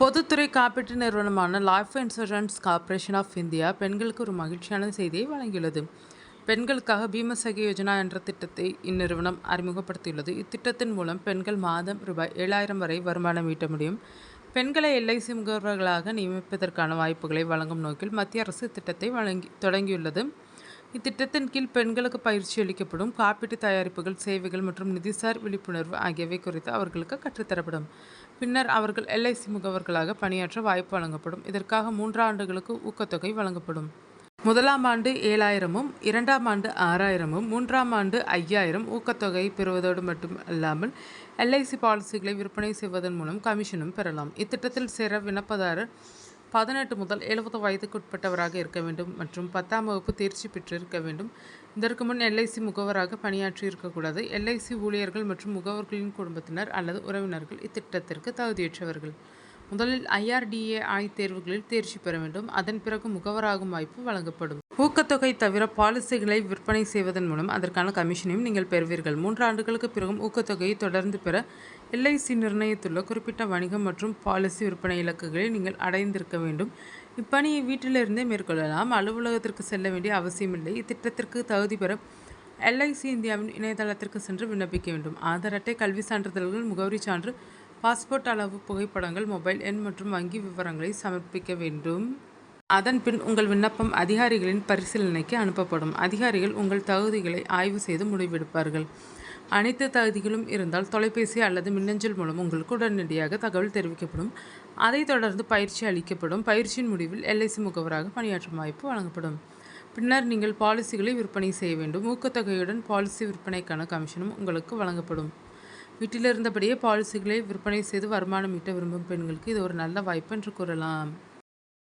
பொதுத்துறை காப்பீட்டு நிறுவனமான Life Insurance Corporation of India பெண்களுக்கு ஒரு மகிழ்ச்சியான செய்தியை வழங்கியுள்ளது. பெண்களுக்காக பீமசகி யோஜனா என்ற திட்டத்தை இந்நிறுவனம் அறிமுகப்படுத்தியுள்ளது. இத்திட்டத்தின் மூலம் பெண்கள் மாதம் ரூபாய் 7,000 வரை வருமானம் ஈட்ட முடியும். பெண்களை எல்ஐசி முகவர்களாக நியமிப்பதற்கான வாய்ப்புகளை வழங்கும் நோக்கில் மத்திய அரசு இத்திட்டத்தை தொடங்கியுள்ளது. இத்திட்டத்தின் கீழ் பெண்களுக்கு பயிற்சி அளிக்கப்படும். காப்பீட்டு தயாரிப்புகள், சேவைகள் மற்றும் நிதிசார் விழிப்புணர்வு ஆகியவை குறித்து அவர்களுக்கு கற்றுத்தரப்படும். பின்னர் அவர்கள் எல்ஐசி முகவர்களாக பணியாற்ற வாய்ப்பு வழங்கப்படும். இதற்காக 3 ஆண்டுகளுக்கு ஊக்கத்தொகை வழங்கப்படும். முதலாம் ஆண்டு 7,000, 2ஆம் ஆண்டு 6,000, 3ஆம் ஆண்டு 5,000 ஊக்கத்தொகை பெறுவதோடு மட்டுமல்லாமல் எல்ஐசி பாலிசிகளை விற்பனை செய்வதன் மூலம் கமிஷனும் பெறலாம். இத்திட்டத்தில் சேர விண்ணப்பதாரர் 18 முதல் 70 வயதுக்குட்பட்டவராக இருக்க வேண்டும் மற்றும் 10ஆம் வகுப்பு தேர்ச்சி பெற்றிருக்க வேண்டும். இதற்கு முன் எல்ஐசி முகவராக பணியாற்றி இருக்கக்கூடாது. எல்ஐசி ஊழியர்கள் மற்றும் முகவர்களின் குடும்பத்தினர் அல்லது உறவினர்கள் இத்திட்டத்திற்கு தகுதியற்றவர்கள். முதலில் IRDAI தேர்வுகளில் தேர்ச்சி பெற வேண்டும். அதன் பிறகு முகவராகும் வாய்ப்பு வழங்கப்படும். ஊக்கத்தொகை தவிர பாலிசிகளை விற்பனை செய்வதன் மூலம் அதற்கான கமிஷனையும் நீங்கள் பெறுவீர்கள். 3 ஆண்டுகளுக்கு பிறகும் ஊக்கத்தொகையை தொடர்ந்து பெற எல்ஐசி நிர்ணயித்துள்ள குறிப்பிட்ட வணிகம் மற்றும் பாலிசி விற்பனை இலக்குகளை நீங்கள் அடைந்திருக்க வேண்டும். இப்பணியை வீட்டிலிருந்தே மேற்கொள்ளலாம். அலுவலகத்திற்கு செல்ல வேண்டிய அவசியமில்லை. இத்திட்டத்திற்கு தகுதி பெற எல்ஐசி இந்தியாவின் இணையதளத்திற்கு சென்று விண்ணப்பிக்க வேண்டும். ஆதார் அட்டை, கல்வி சான்றிதழ்கள், முகவரி சான்று, பாஸ்போர்ட் அளவு புகைப்படங்கள், மொபைல் எண் மற்றும் வங்கி விவரங்களை சமர்ப்பிக்க வேண்டும். அதன் பின் உங்கள் விண்ணப்பம் அதிகாரிகளின் பரிசீலனைக்கு அனுப்பப்படும். அதிகாரிகள் உங்கள் தகுதிகளை ஆய்வு செய்து முடிவெடுப்பார்கள். அனைத்து தகுதிகளும் இருந்தால் தொலைபேசி அல்லது மின்னஞ்சல் மூலம் உங்களுக்கு உடனடியாக தகவல் தெரிவிக்கப்படும். அதைத் தொடர்ந்து பயிற்சி அளிக்கப்படும். பயிற்சியின் முடிவில் எல்ஐசி முகவராக பணியாற்றும் வாய்ப்பு வழங்கப்படும். பின்னர் நீங்கள் பாலிசிகளை விற்பனை செய்ய வேண்டும். ஊக்கத்தொகையுடன் பாலிசி விற்பனைக்கான கமிஷனும் உங்களுக்கு வழங்கப்படும். வீட்டிலிருந்தபடியே பாலிசிகளை விற்பனை செய்து வருமானம் ஈட்ட விரும்பும் பெண்களுக்கு இது ஒரு நல்ல வாய்ப்பு என்று கூறலாம்.